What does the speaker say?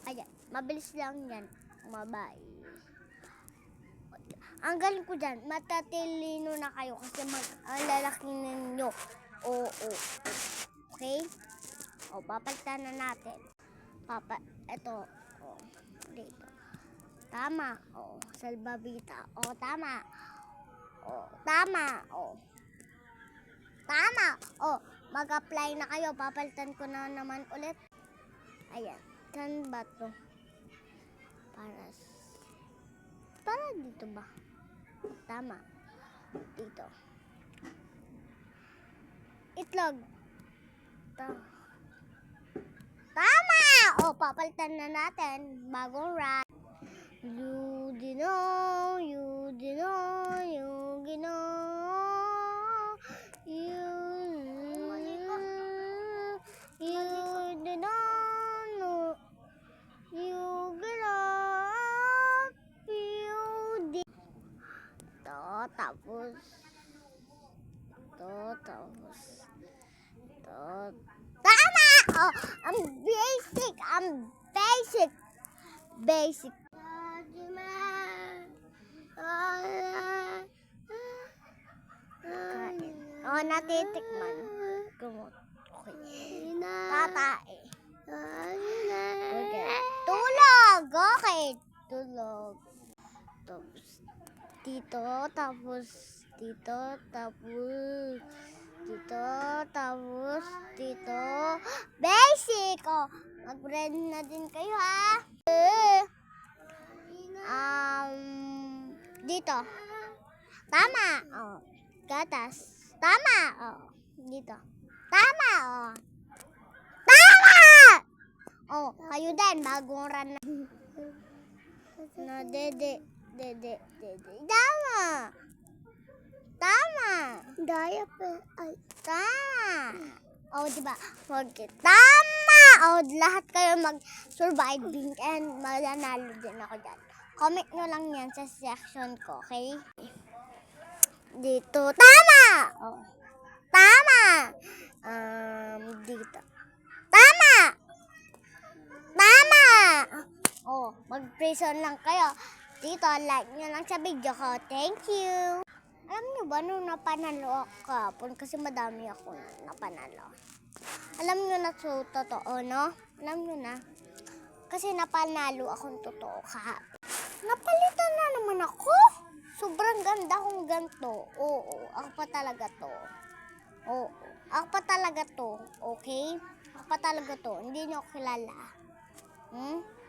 Ayan, mabilis lang yan. Mabay. Ang galing ko dyan, matatilino na kayo kasi ang lalaki ninyo. Oo. Okay? O, papalitan na natin. Ito. O, dito. Tama. O, salbabita. O, tama. O, tama. O. Tama. O, mag-apply na kayo. Papalitan ko na naman ulit. Ayan. Saan ba to? Para dito ba? Tama. Dito. Itlog. Tama! O, papalitan na natin. Bagong run. You know, you know, you know, you know, you tapos tama! Oh, I'm basic. Kain. Oh, natitikman. Kumot. Okay. Tatae. Okay. Tulog! Okay. Tulog. Tapos dito, tapos dito, tapos dito, tapos dito. Basic! Oh, mag-read na din kayo, ha? Dito. Tama. Oh, gatas. Tama. Oh, dito. Tama. Oh. Tama! Oh, kayo din, bagong run na. No, dede. Tama. Diaper. Ay. Tama. O, diba? Okay. Tama. O, lahat kayo mag-surviving and mananalo din ako dyan. Comment nyo lang yan sa section ko, okay? Dito. Tama. O. Tama. Dito. Tama. O, mag-prison lang kayo. Dito, like nyo lang sa video ko. Thank you. Alam nyo ba, nung napanalo ako kahapon, kasi madami ako napanalo. Alam nyo na totoo, no? Alam nyo na. Kasi napanalo akong totoo kahapon. Napalitan na naman ako. Sobrang ganda kong ganito. Oo, ako pa talaga to. Oo, ako pa talaga to. Okay? Ako pa talaga to. Hindi nyo kilala.